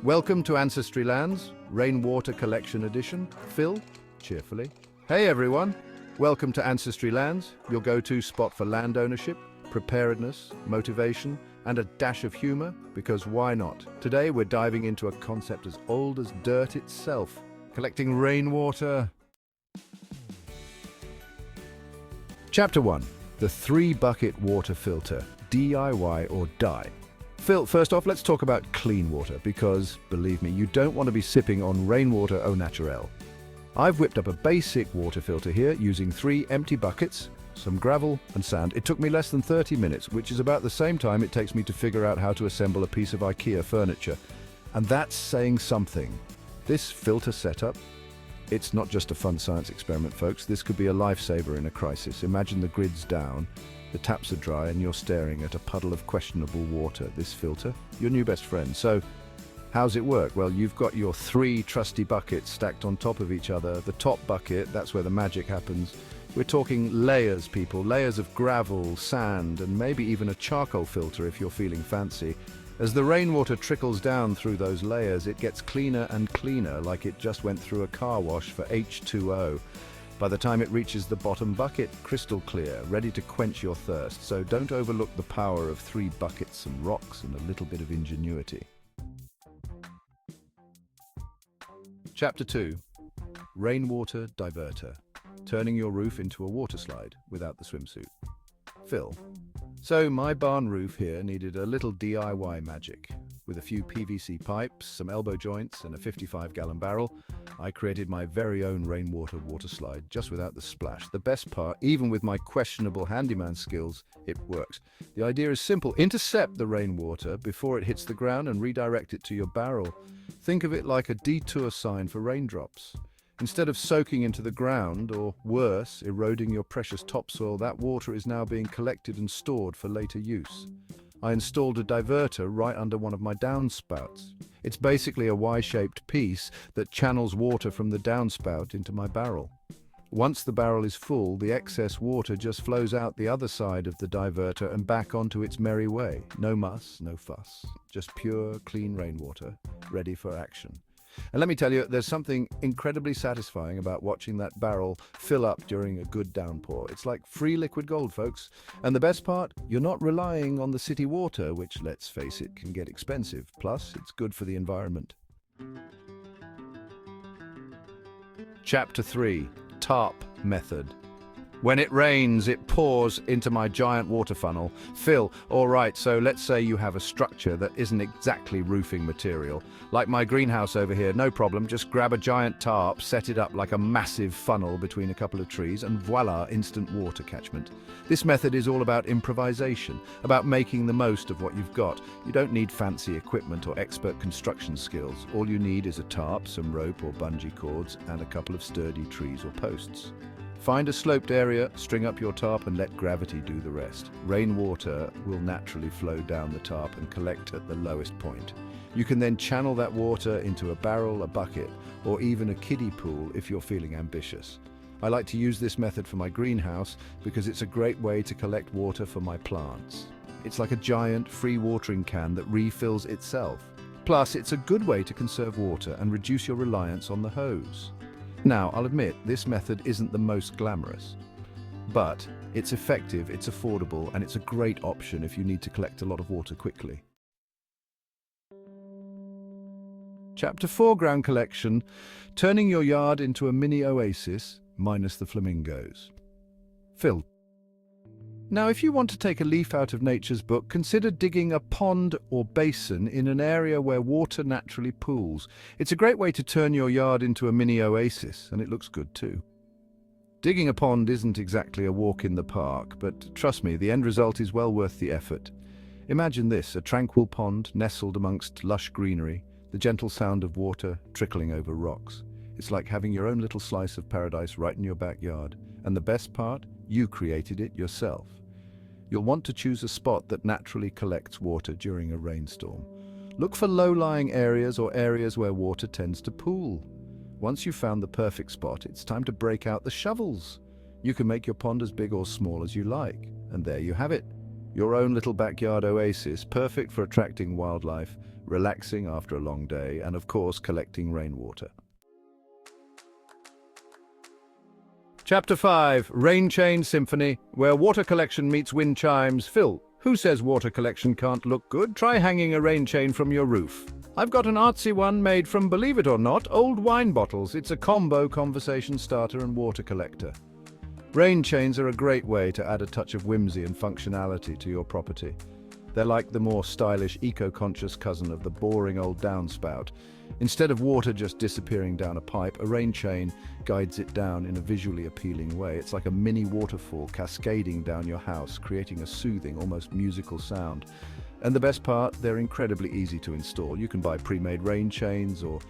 Welcome to Ancestry Lands, Rainwater Collection Edition. Phil, cheerfully. Hey everyone, welcome to Ancestry Lands, your go-to spot for land ownership, preparedness, motivation, and a dash of humor, because why not? Today we're diving into a concept as old as dirt itself, collecting rainwater. Chapter 1, the 3-bucket water filter, DIY or die. Phil, first off, let's talk about clean water, because, believe me, you don't want to be sipping on rainwater au naturel. I've whipped up a basic water filter here using 3 empty buckets, some gravel and sand. It took me less than 30 minutes, which is about the same time it takes me to figure out how to assemble a piece of IKEA furniture. And that's saying something. This filter setup, it's not just a fun science experiment, folks. This could be a lifesaver in a crisis. Imagine the grid's down, the taps are dry, and you're staring at a puddle of questionable water. This filter, your new best friend. So, how's it work? Well, you've got your 3 trusty buckets stacked on top of each other. The top bucket, that's where the magic happens. We're talking layers, people. Layers of gravel, sand, and maybe even a charcoal filter if you're feeling fancy. As the rainwater trickles down through those layers, it gets cleaner and cleaner, like it just went through a car wash for H2O. By the time it reaches the bottom bucket, crystal clear, ready to quench your thirst. So don't overlook the power of 3 buckets, some rocks, and a little bit of ingenuity. Chapter 2, Rainwater Diverter, turning your roof into a water slide without the swimsuit. Phil. So my barn roof here needed a little DIY magic. With a few PVC pipes, some elbow joints, and a 55-gallon barrel, I created my very own rainwater water slide just without the splash. The best part, even with my questionable handyman skills, it works. The idea is simple. Intercept the rainwater before it hits the ground and redirect it to your barrel. Think of it like a detour sign for raindrops. Instead of soaking into the ground, or worse, eroding your precious topsoil, that water is now being collected and stored for later use. I installed a diverter right under one of my downspouts. It's basically a Y-shaped piece that channels water from the downspout into my barrel. Once the barrel is full, the excess water just flows out the other side of the diverter and back onto its merry way. No muss, no fuss, just pure, clean rainwater, ready for action. And let me tell you, there's something incredibly satisfying about watching that barrel fill up during a good downpour. It's like free liquid gold, folks. And the best part, you're not relying on the city water, which, let's face it, can get expensive. Plus, it's good for the environment. Chapter 3, Tarp Method. When it rains, it pours into my giant water funnel. Phil, all right, so let's say you have a structure that isn't exactly roofing material. Like my greenhouse over here, no problem. Just grab a giant tarp, set it up like a massive funnel between a couple of trees, and voila, instant water catchment. This method is all about improvisation, about making the most of what you've got. You don't need fancy equipment or expert construction skills. All you need is a tarp, some rope or bungee cords, and a couple of sturdy trees or posts. Find a sloped area, string up your tarp, and let gravity do the rest. Rainwater will naturally flow down the tarp and collect at the lowest point. You can then channel that water into a barrel, a bucket, or even a kiddie pool if you're feeling ambitious. I like to use this method for my greenhouse because it's a great way to collect water for my plants. It's like a giant free watering can that refills itself. Plus, it's a good way to conserve water and reduce your reliance on the hose. Now, I'll admit, this method isn't the most glamorous, but it's effective, it's affordable, and it's a great option if you need to collect a lot of water quickly. Chapter 4, Ground Collection, turning your yard into a mini oasis, minus the flamingos. Phil. Now, if you want to take a leaf out of nature's book, consider digging a pond or basin in an area where water naturally pools. It's a great way to turn your yard into a mini oasis, and it looks good too. Digging a pond isn't exactly a walk in the park, but trust me, the end result is well worth the effort. Imagine this, a tranquil pond nestled amongst lush greenery, the gentle sound of water trickling over rocks. It's like having your own little slice of paradise right in your backyard. And the best part? You created it yourself. You'll want to choose a spot that naturally collects water during a rainstorm. Look for low-lying areas or areas where water tends to pool. Once you've found the perfect spot, it's time to break out the shovels. You can make your pond as big or small as you like, and there you have it. Your own little backyard oasis, perfect for attracting wildlife, relaxing after a long day, and of course, collecting rainwater. Chapter 5, Rain Chain Symphony, where water collection meets wind chimes. Phil, who says water collection can't look good? Try hanging a rain chain from your roof. I've got an artsy one made from, believe it or not, old wine bottles. It's a combo conversation starter and water collector. Rain chains are a great way to add a touch of whimsy and functionality to your property. They're like the more stylish, eco-conscious cousin of the boring old downspout. Instead of water just disappearing down a pipe, a rain chain guides it down in a visually appealing way. It's like a mini waterfall cascading down your house, creating a soothing, almost musical sound. And the best part, they're incredibly easy to install. You can buy pre-made rain chains or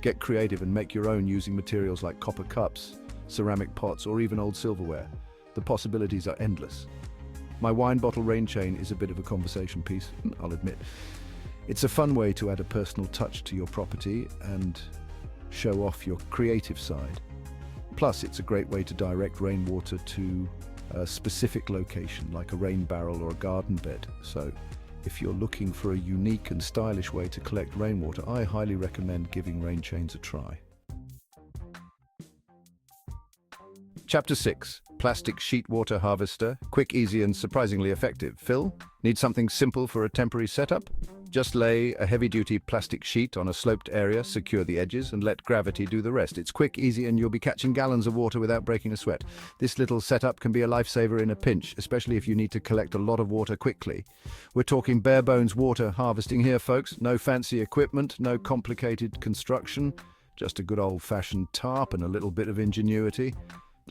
get creative and make your own using materials like copper cups, ceramic pots, or even old silverware. The possibilities are endless. My wine bottle rain chain is a bit of a conversation piece, I'll admit. It's a fun way to add a personal touch to your property and show off your creative side. Plus, it's a great way to direct rainwater to a specific location, like a rain barrel or a garden bed. So, if you're looking for a unique and stylish way to collect rainwater, I highly recommend giving rain chains a try. Chapter 6, Plastic Sheet Water Harvester. Quick, easy, and surprisingly effective. Phil, need something simple for a temporary setup? Just lay a heavy-duty plastic sheet on a sloped area, secure the edges, and let gravity do the rest. It's quick, easy, and you'll be catching gallons of water without breaking a sweat. This little setup can be a lifesaver in a pinch, especially if you need to collect a lot of water quickly. We're talking bare-bones water harvesting here, folks. No fancy equipment, no complicated construction, just a good old-fashioned tarp and a little bit of ingenuity.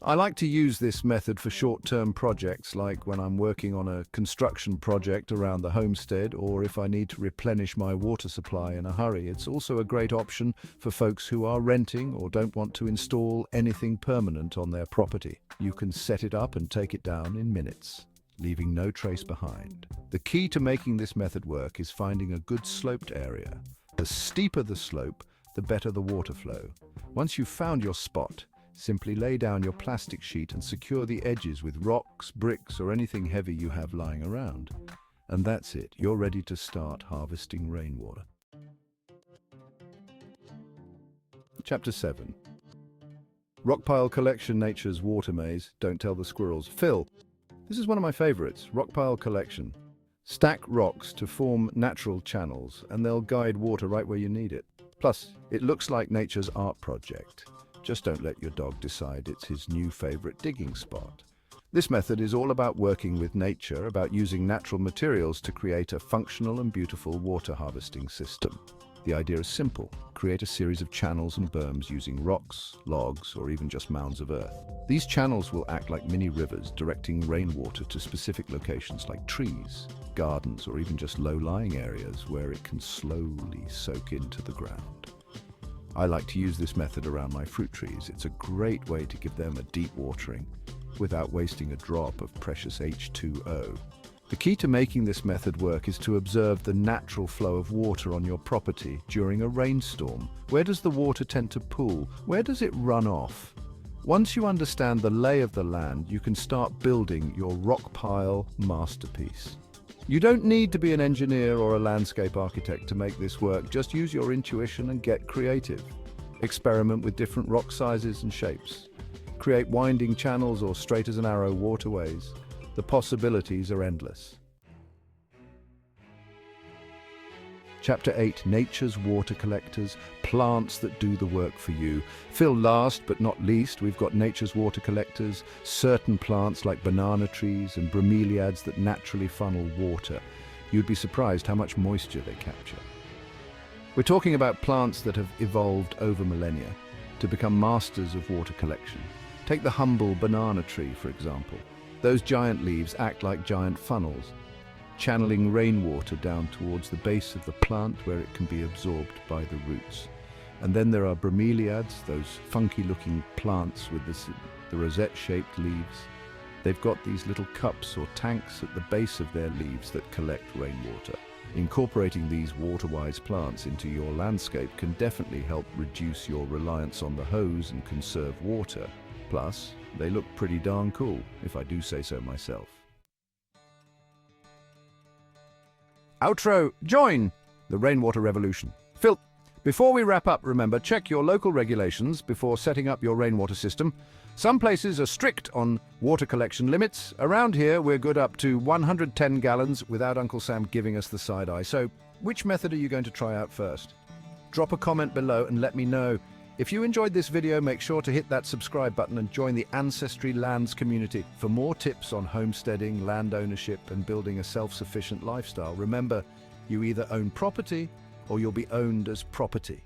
I like to use this method for short-term projects, like when I'm working on a construction project around the homestead, or if I need to replenish my water supply in a hurry. It's also a great option for folks who are renting or don't want to install anything permanent on their property. You can set it up and take it down in minutes, leaving no trace behind. The key to making this method work is finding a good sloped area. The steeper the slope, the better the water flow. Once you've found your spot, simply lay down your plastic sheet and secure the edges with rocks, bricks, or anything heavy you have lying around. And that's it. You're ready to start harvesting rainwater. Chapter 7. Rockpile Collection, Nature's Water Maze. Don't tell the squirrels. Phil, this is one of my favorites. Rockpile Collection. Stack rocks to form natural channels, and they'll guide water right where you need it. Plus, it looks like nature's art project. Just don't let your dog decide it's his new favorite digging spot. This method is all about working with nature, about using natural materials to create a functional and beautiful water harvesting system. The idea is simple. Create a series of channels and berms using rocks, logs, or even just mounds of earth. These channels will act like mini rivers, directing rainwater to specific locations like trees, gardens, or even just low-lying areas where it can slowly soak into the ground. I like to use this method around my fruit trees. It's a great way to give them a deep watering without wasting a drop of precious H2O. The key to making this method work is to observe the natural flow of water on your property during a rainstorm. Where does the water tend to pool? Where does it run off? Once you understand the lay of the land, you can start building your rockpile masterpiece. You don't need to be an engineer or a landscape architect to make this work. Just use your intuition and get creative. Experiment with different rock sizes and shapes. Create winding channels or straight as an arrow waterways. The possibilities are endless. Chapter 8, Nature's Water Collectors, plants that do the work for you. Phil, last but not least, we've got nature's water collectors, certain plants like banana trees and bromeliads that naturally funnel water. You'd be surprised how much moisture they capture. We're talking about plants that have evolved over millennia to become masters of water collection. Take the humble banana tree, for example. Those giant leaves act like giant funnels, channeling rainwater down towards the base of the plant where it can be absorbed by the roots. And then there are bromeliads, those funky-looking plants with the rosette-shaped leaves. They've got these little cups or tanks at the base of their leaves that collect rainwater. Incorporating these water-wise plants into your landscape can definitely help reduce your reliance on the hose and conserve water. Plus, they look pretty darn cool, if I do say so myself. Outro, join the rainwater revolution. Phil, before we wrap up, remember, check your local regulations before setting up your rainwater system. Some places are strict on water collection limits. Around here, we're good up to 110 gallons without Uncle Sam giving us the side eye. So, which method are you going to try out first? Drop a comment below and let me know. If you enjoyed this video, make sure to hit that subscribe button and join the Ancestry Lands community for more tips on homesteading, land ownership, and building a self-sufficient lifestyle. Remember, you either own property or you'll be owned as property.